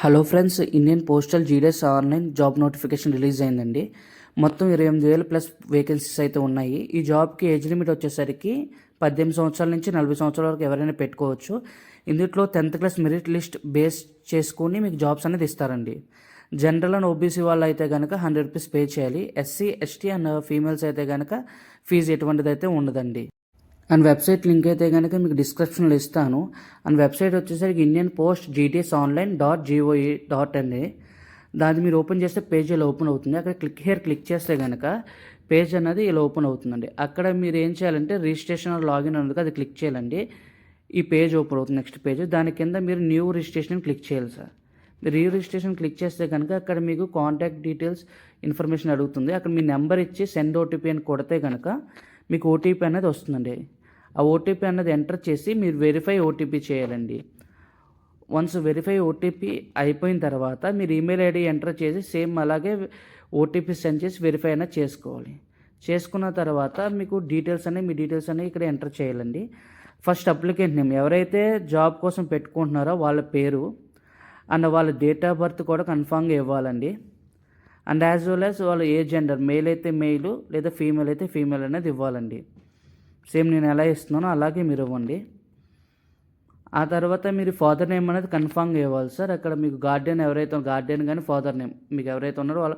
Hello friends, Indian postal GDS online job notification release అయిందండి. మొత్తం 28,000 plus vacancies అయితే ఉన్నాయి. ఈ జాబ్కి ఏజ్ లిమిట్ వచ్చేసరికి 18 సంవత్సరాల నుంచి 40 సంవత్సరాల వరకు ఎవరైనా పెట్టుకోవచ్చు. ఇందులో 10th class merit list base చేసుకుని మీకు జాబ్స్ అనేది ఇస్తారండి. జనరల్ అండ్ ఓబీసీ వాళ్ళు అయితే కనుక 100 రూపీస్ పే చేయాలి. ఎస్సీ, ఎస్టీ అండ్ ఫీమేల్స్ అయితే కనుక ఫీజు ఎటువంటిది అయితే ఉండదండి. అండ్ వెబ్సైట్ లింక్ అయితే కనుక మీకు డిస్క్రిప్షన్లో ఇస్తాను. అండ్ వెబ్సైట్ వచ్చేసరికి Indian post GTS online .gov.in. దాన్ని మీరు ఓపెన్ చేస్తే పేజ్ ఇలా ఓపెన్ అవుతుంది. అక్కడ క్లిక్ చేస్తే కనుక పేజ్ అనేది ఇలా ఓపెన్ అవుతుందండి. అక్కడ మీరు ఏం చేయాలంటే రిజిస్ట్రేషన్ లాగిన్ అనేది అది క్లిక్ చేయాలండి. ఈ పేజ్ ఓపెన్ అవుతుంది. నెక్స్ట్ పేజ్ దాని కింద మీరు న్యూ రిజిస్ట్రేషన్ క్లిక్ చేయాలి సార్. మీరు రిజిస్ట్రేషన్ క్లిక్ చేస్తే కనుక అక్కడ మీకు కాంటాక్ట్ డీటెయిల్స్ ఇన్ఫర్మేషన్ అడుగుతుంది. అక్కడ మీ నెంబర్ ఇచ్చి సెండ్ ఓటీపీ అని కొడితే కనుక మీకు ఓటీపీ అనేది వస్తుందండి. ఆ ఓటీపీ అన్నది ఎంటర్ చేసి మీరు వెరిఫై ఓటీపీ చేయాలండి. వన్స్ వెరిఫై ఓటీపీ అయిపోయిన తర్వాత మీరు ఈమెయిల్ ఐడి ఎంటర్ చేసి సేమ్ అలాగే ఓటీపీ సెండ్ చేసి వెరిఫై అనేది చేసుకోవాలి. చేసుకున్న తర్వాత మీకు మీ డీటెయిల్స్ అనేవి ఇక్కడ ఎంటర్ చేయాలండి. ఫస్ట్ అప్లికెంట్ నేమ్, ఎవరైతే జాబ్ కోసం పెట్టుకుంటున్నారో వాళ్ళ పేరు అండ్ వాళ్ళ డేట్ ఆఫ్ బర్త్ కూడా కన్ఫామ్గా ఇవ్వాలండి. అండ్ యాజ్ వెల్ యాజ్ వాళ్ళ ఏ జెండర్, మెయిల్ అయితే మెయిల్ లేదా ఫీమేల్ అయితే ఫీమేల్ అనేది ఇవ్వాలండి. సేమ్ నేను ఎలా ఇస్తున్నానో అలాగే మీరు ఇవ్వండి. ఆ తర్వాత మీరు ఫాదర్ నేమ్ అనేది కన్ఫామ్గా ఇవ్వాలి సార్. అక్కడ మీకు గార్డియన్ కానీ ఫాదర్ నేమ్ మీకు ఎవరైతే ఉన్నారో వాళ్ళ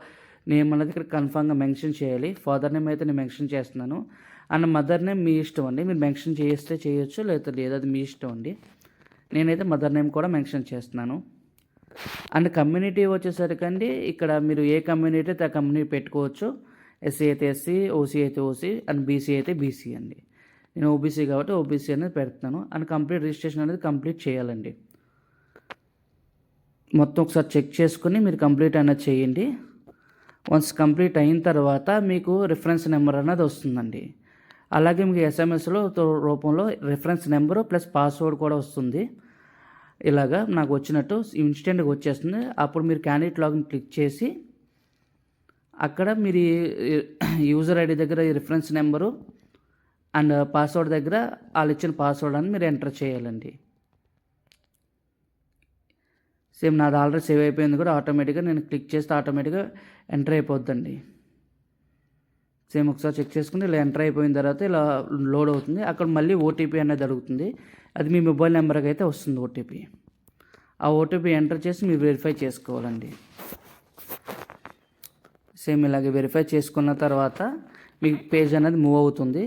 నేమ్ అనేది ఇక్కడ కన్ఫామ్గా మెన్షన్ చేయాలి. ఫాదర్ నేమ్ అయితే నేను మెన్షన్ చేస్తున్నాను. అండ్ మదర్ నేమ్ మీ ఇష్టం అండి. మీరు మెన్షన్ చేస్తే చేయొచ్చు, లేదు అది మీ ఇష్టం అండి. నేనైతే మదర్ నేమ్ కూడా మెన్షన్ చేస్తున్నాను. అండ్ కమ్యూనిటీ వచ్చేసరికి ఇక్కడ మీరు ఏ కమ్యూనిటీ అయితే ఆ కమ్యూనిటీ పెట్టుకోవచ్చు. ఎస్సీ అయితే ఎస్సీ, ఓసీ అయితే ఓసీ అండ్ బీసీ అయితే బీసీ అండి. నేను ఓబీసీ కాబట్టి ఓబీసీ అనేది పెడుతున్నాను. అండ్ కంప్లీట్ రిజిస్ట్రేషన్ అనేది కంప్లీట్ చేయాలండి. మొత్తం ఒకసారి చెక్ చేసుకుని మీరు కంప్లీట్ అనేది చేయండి. వన్స్ కంప్లీట్ అయిన తర్వాత మీకు రిఫరెన్స్ నెంబర్ అనేది వస్తుందండి. అలాగే మీకు ఎస్ఎంఎస్లో రూపంలో రిఫరెన్స్ నెంబరు ప్లస్ పాస్వర్డ్ కూడా వస్తుంది. ఇలాగా నాకు వచ్చినట్టు ఇన్స్టెంట్గా వచ్చేస్తుంది. అప్పుడు మీరు క్యాండిడేట్ లాగిన్ క్లిక్ చేసి అక్కడ మీరు యూజర్ ఐడి దగ్గర ఈ రిఫరెన్స్ నెంబరు అండ్ పాస్వర్డ్ దగ్గర వాళ్ళు ఇచ్చిన పాస్వర్డ్ అని మీరు ఎంటర్ చేయాలండి. సేమ్ నాది ఆల్రెడీ సేవ్ అయిపోయింది కూడా ఆటోమేటిక్గా నేను క్లిక్ చేస్తే ఆటోమేటిక్గా ఎంటర్ అయిపోద్దండి. సేమ్ ఒకసారి చెక్ చేసుకుని ఇలా ఎంటర్ అయిపోయిన తర్వాత ఇలా లోడ్ అవుతుంది. అక్కడ మళ్ళీ ఓటీపీ అనేది అడుగుతుంది. అది మీ మొబైల్ నెంబర్కి అయితే వస్తుంది ఓటీపీ. ఆ ఓటీపీ ఎంటర్ చేసి మీరు వెరిఫై చేసుకోవాలండి. సేమ్ ఇలాగే వెరిఫై చేసుకున్న తర్వాత మీ పేజ్ అనేది మూవ్ అవుతుంది.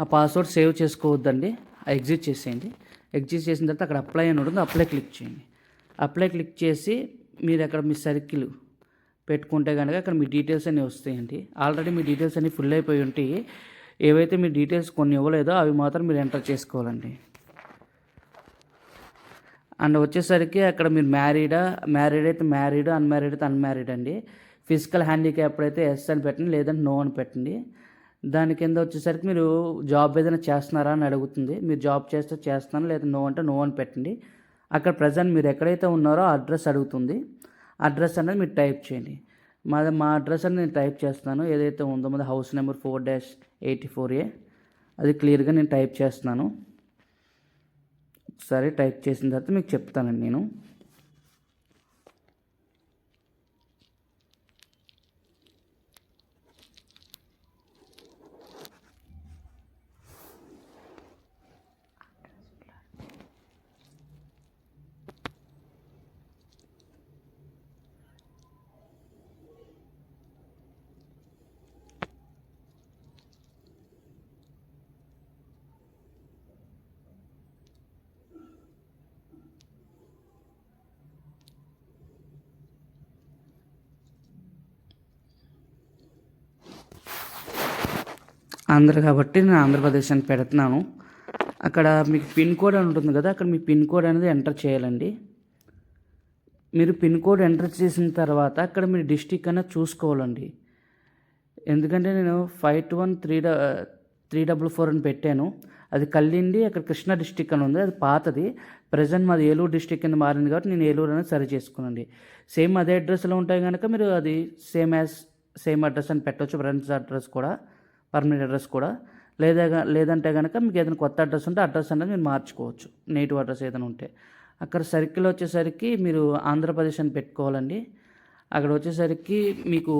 ఆ పాస్వర్డ్ సేవ్ చేసుకోవద్దండి, ఎగ్జిట్ చేసేయండి. ఎగ్జిట్ చేసిన తర్వాత అక్కడ అప్లై అని ఉంటుంది, అప్లై క్లిక్ చేయండి. అప్లై క్లిక్ చేసి మీరు అక్కడ మీ సర్కిల్ పెట్టుకుంటే కనుక అక్కడ మీ డీటెయిల్స్ అన్నీ వస్తాయండి. ఆల్రెడీ మీ డీటెయిల్స్ అన్నీ ఫుల్ అయిపోయి ఉంటాయి. ఏవైతే మీ డీటెయిల్స్ కొన్ని ఇవ్వలేదో అవి మాత్రం మీరు ఎంటర్ చేసుకోవాలండి. అండ్ వచ్చేసరికి అక్కడ మీరు మ్యారీడ్ అయితే మ్యారీడ్, అన్మ్యారీడ్ అయితే అన్మ్యారీడ్ అండి. ఫిజికల్ హ్యాండిక్యాప్ అయితే ఎస్ అని పెట్టండి, లేదంటే నో అని పెట్టండి. దాని కింద వచ్చేసరికి మీరు జాబ్ ఏదైనా చేస్తున్నారా అని అడుగుతుంది. మీరు జాబ్ చేస్తే చేస్తున్నాను, లేదా నో అంటే నో అని పెట్టండి. అక్కడ ప్రజెంట్ మీరు ఎక్కడైతే ఉన్నారో అడ్రస్ అడుగుతుంది. అడ్రస్ అనేది మీరు టైప్ చేయండి. మా అడ్రస్ అనేది నేను టైప్ చేస్తున్నాను. ఏదైతే ఉందో మాది హౌస్ నెంబర్ 4-84A, అది క్లియర్గా నేను టైప్ చేస్తున్నాను. ఒకసారి టైప్ చేసిన తర్వాత మీకు చెప్తానండి నేను. కాబట్టి నేను ఆంధ్రప్రదేశ్ అని పెడుతున్నాను. అక్కడ మీకు పిన్ కోడ్ అని ఉంటుంది కదా, అక్కడ మీ పిన్ కోడ్ అనేది ఎంటర్ చేయాలండి. మీరు పిన్ కోడ్ ఎంటర్ చేసిన తర్వాత అక్కడ మీరు డిస్టిక్ అనేది చూసుకోవాలండి. ఎందుకంటే నేను 521344 అని పెట్టాను. అది కల్లిండి, అక్కడ కృష్ణా డిస్టిక్ అని ఉంది, అది పాతది. ప్రజెంట్ మాది ఏలూరు డిస్టిక్ కింద మారింది కాబట్టి నేను ఏలూరు అనేది సరి చేసుకున్నాండి. సేమ్ అదే అడ్రస్లో ఉంటాయి కనుక మీరు అది సేమ్ అడ్రస్ అని పెట్టవచ్చు. బ్రాంచ్ అడ్రస్ కూడా, పర్మనెంట్ అడ్రస్ కూడా. లేదంటే కనుక మీకు ఏదైనా కొత్త అడ్రస్ ఉంటే అడ్రస్ అనేది మీరు మార్చుకోవచ్చు. నేటివ్ అడ్రస్ ఏదైనా ఉంటే అక్కడ సర్కిల్ వచ్చేసరికి మీరు ఆంధ్రప్రదేశ్ అని పెట్టుకోవాలండి. అక్కడ వచ్చేసరికి మీకు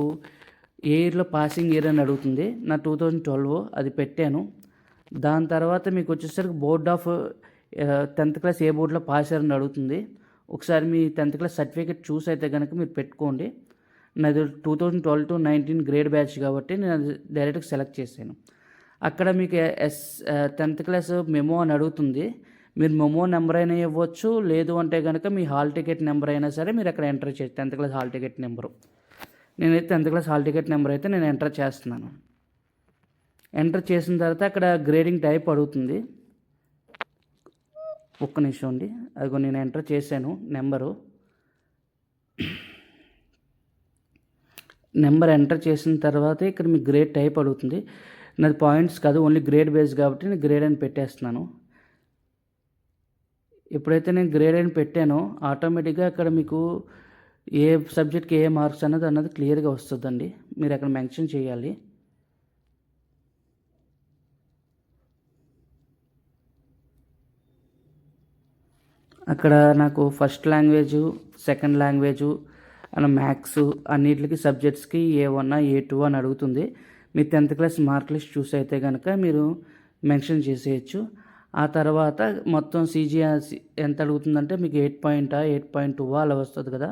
ఏ ఇయర్లో పాసింగ్ ఇయర్ అని అడుగుతుంది. నా 2012 అది పెట్టాను. దాని తర్వాత మీకు వచ్చేసరికి బోర్డ్ ఆఫ్ 10th క్లాస్ ఏ బోర్డులో పాస్ అయ్యారని అడుగుతుంది. ఒకసారి మీ 10th క్లాస్ సర్టిఫికేట్ చూసి అయితే కనుక మీరు పెట్టుకోండి. నాది 2012 to 19 గ్రేడ్ బ్యాచ్ కాబట్టి నేను అది డైరెక్ట్గా సెలెక్ట్ చేశాను. అక్కడ మీకు 10th క్లాస్ మెమో అని అడుగుతుంది. మీరు మెమో నెంబర్ అయినా ఇవ్వచ్చు, లేదు అంటే కనుక మీ హాల్ టికెట్ నెంబర్ అయినా సరే మీరు అక్కడ ఎంటర్ చేయండి. 10th class hall ticket number. నేనైతే 10th class hall ticket number అయితే నేను ఎంటర్ చేస్తున్నాను. ఎంటర్ చేసిన తర్వాత అక్కడ గ్రేడింగ్ టైప్ అడుగుతుంది. ఒక్క నిమిషం అండి, అదిగో నేను ఎంటర్ చేశాను నెంబర్ ఎంటర్ చేసిన తర్వాత ఇక్కడ మీ గ్రేడ్ టైప్ అడుగుతుంది. నాది పాయింట్స్ కాదు, ఓన్లీ గ్రేడ్ బేస్ కాబట్టి నేను గ్రేడ్ అని పెట్టేస్తున్నాను. ఎప్పుడైతే నేను గ్రేడ్ అని పెట్టానో ఆటోమేటిక్గా అక్కడ మీకు ఏ సబ్జెక్ట్కి ఏ మార్క్స్ అన్నది క్లియర్గా వస్తుందండి. మీరు అక్కడ మెన్షన్ చేయాలి. అక్కడ నాకు first language, second language and maths అన్నిటికి సబ్జెక్ట్స్కి A1 A2 అని అడుగుతుంది. మీ 10th క్లాస్ మార్క్ లిస్ట్ చూసి అయితే కనుక మీరు మెన్షన్ చేసేయచ్చు. ఆ తర్వాత మొత్తం CGR ఎంత అడుగుతుందంటే మీకు 8.2 అలా వస్తుంది కదా,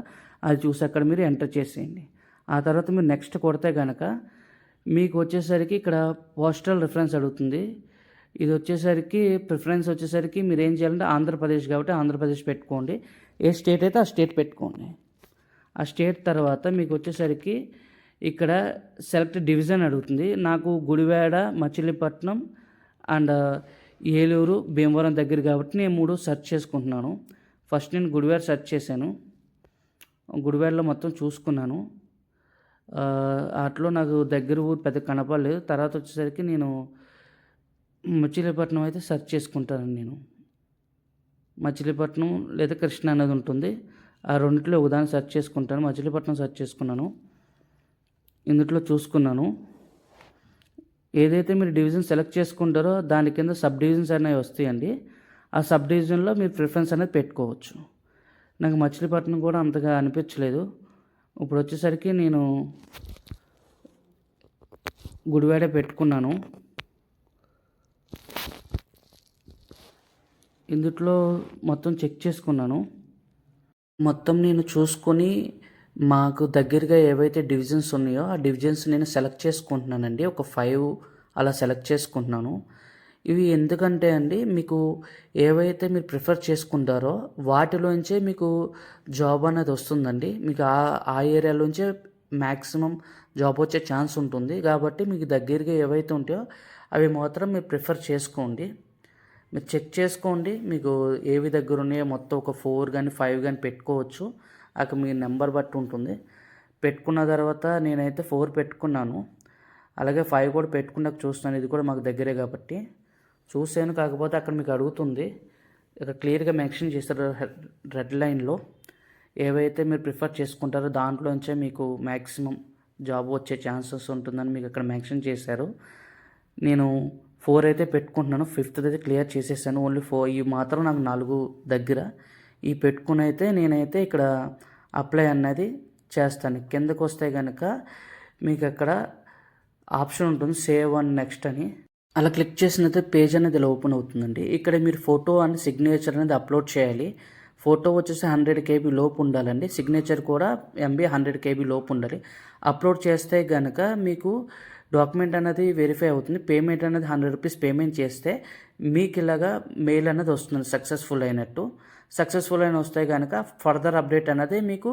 అది చూసి అక్కడ మీరు ఎంటర్ చేసేయండి. ఆ తర్వాత మీరు నెక్స్ట్ కొడితే కనుక మీకు వచ్చేసరికి ఇక్కడ పోస్టల్ రిఫరెన్స్ అడుగుతుంది. ఇది వచ్చేసరికి ప్రిఫరెన్స్ వచ్చేసరికి మీరు ఏం చేయాలంటే ఆంధ్రప్రదేశ్ కాబట్టి ఆంధ్రప్రదేశ్ పెట్టుకోండి. ఏ స్టేట్ అయితే ఆ స్టేట్ పెట్టుకోండి. ఆ స్టేట్ తర్వాత మీకు వచ్చేసరికి ఇక్కడ సెలెక్ట్ డివిజన్ అడుగుతుంది. నాకు గుడివాడ, మచిలీపట్నం అండ్ ఏలూరు, భీమవరం దగ్గర కాబట్టి నేను 3 సెర్చ్ చేసుకుంటున్నాను. ఫస్ట్ నేను గుడివాడ సెర్చ్ చేశాను. గుడివాడలో మొత్తం చూసుకున్నాను. అట్లో నాకు దగ్గర ఊరు పెద్ద కనపడలేదు. తర్వాత వచ్చేసరికి నేను మచిలీపట్నం అయితే సెర్చ్ చేసుకుంటాను. నేను మచిలీపట్నం లేదా కృష్ణ అనేది ఉంటుంది. ఆ రెండిట్లో ఉదాహరణ సెర్చ్ చేసుకుంటాను. మచిలీపట్నం సెర్చ్ చేసుకున్నాను. ఇందులో చూసుకున్నాను. ఏదైతే మీరు డివిజన్ సెలెక్ట్ చేసుకుంటారో దాని కింద సబ్ డివిజన్స్ అనేవి వస్తాయండి. ఆ సబ్ డివిజన్లో మీరు ప్రిఫరెన్స్ అనేది పెట్టుకోవచ్చు. నాకు మచిలీపట్నం కూడా అంతగా అనిపించలేదు. ఇప్పుడు వచ్చేసరికి నేను గుడివాడ పెట్టుకున్నాను. ఇందులో మొత్తం చెక్ చేసుకున్నాను. మొత్తం నేను చూసుకొని మాకు దగ్గరగా ఏవైతే డివిజన్స్ ఉన్నాయో ఆ డివిజన్స్ నేను సెలెక్ట్ చేసుకుంటున్నానండి. ఒక 5 అలా సెలెక్ట్ చేసుకుంటున్నాను. ఇవి ఎందుకంటే అండి మీకు ఏవైతే మీరు ప్రిఫర్ చేసుకుంటారో వాటిలోంచే మీకు జాబ్ అనేది వస్తుందండి. మీకు ఆ ఏరియాలోంచే మ్యాక్సిమం జాబ్ వచ్చే ఛాన్స్ ఉంటుంది. కాబట్టి మీకు దగ్గరగా ఏవైతే ఉంటాయో అవి మాత్రం మీరు ప్రిఫర్ చేసుకోండి. మీరు చెక్ చేసుకోండి. మీకు ఏవి దగ్గర ఉన్నాయో మొత్తం ఒక 4 కానీ 5 కానీ పెట్టుకోవచ్చు. అక్కడ మీ నెంబర్ బట్టి ఉంటుంది. పెట్టుకున్న తర్వాత నేనైతే 4 పెట్టుకున్నాను. అలాగే 5 కూడా పెట్టుకున్నాక చూస్తున్నాను. ఇది కూడా మాకు దగ్గరే కాబట్టి చూసాను. కాకపోతే అక్కడ మీకు అడుగుతుంది, ఇక్కడ క్లియర్గా మెన్షన్ చేస్తారు రెడ్ లైన్లో ఏవైతే మీరు ప్రిఫర్ చేసుకుంటారో దాంట్లోంచే మీకు మ్యాక్సిమం జాబ్ వచ్చే ఛాన్సెస్ ఉంటుందని మీకు అక్కడ మెన్షన్ చేశారు. నేను 4 అయితే పెట్టుకుంటున్నాను. 5th అయితే క్లియర్ చేసేసాను. ఓన్లీ 4 ఇవి మాత్రం నాకు 4 దగ్గర ఈ పెట్టుకుని అయితే నేనైతే ఇక్కడ అప్లై అన్నది చేస్తాను. కిందకు వస్తే కనుక మీకు అక్కడ ఆప్షన్ ఉంటుంది సేవ్ అండ్ నెక్స్ట్ అని. అలా క్లిక్ చేసినైతే పేజ్ అనేది ఇలా ఓపెన్ అవుతుందండి. ఇక్కడ మీరు ఫోటో అండ్ సిగ్నేచర్ అనేది అప్లోడ్ చేయాలి. ఫోటో వచ్చేసి 100 KB లోపు ఉండాలండి. సిగ్నేచర్ కూడా MB 100 KB లోపు ఉండాలి. అప్లోడ్ చేస్తే కనుక మీకు డాక్యుమెంట్ అనేది వెరిఫై అవుతుంది. పేమెంట్ అనేది 100 రూపీస్ పేమెంట్ చేస్తే మీకు ఇలాగా మెయిల్ అనేది వస్తుంది సక్సెస్ఫుల్ అయినట్టు. సక్సెస్ఫుల్ అయిన వస్తే కనుక ఫర్దర్ అప్డేట్ అనేది మీకు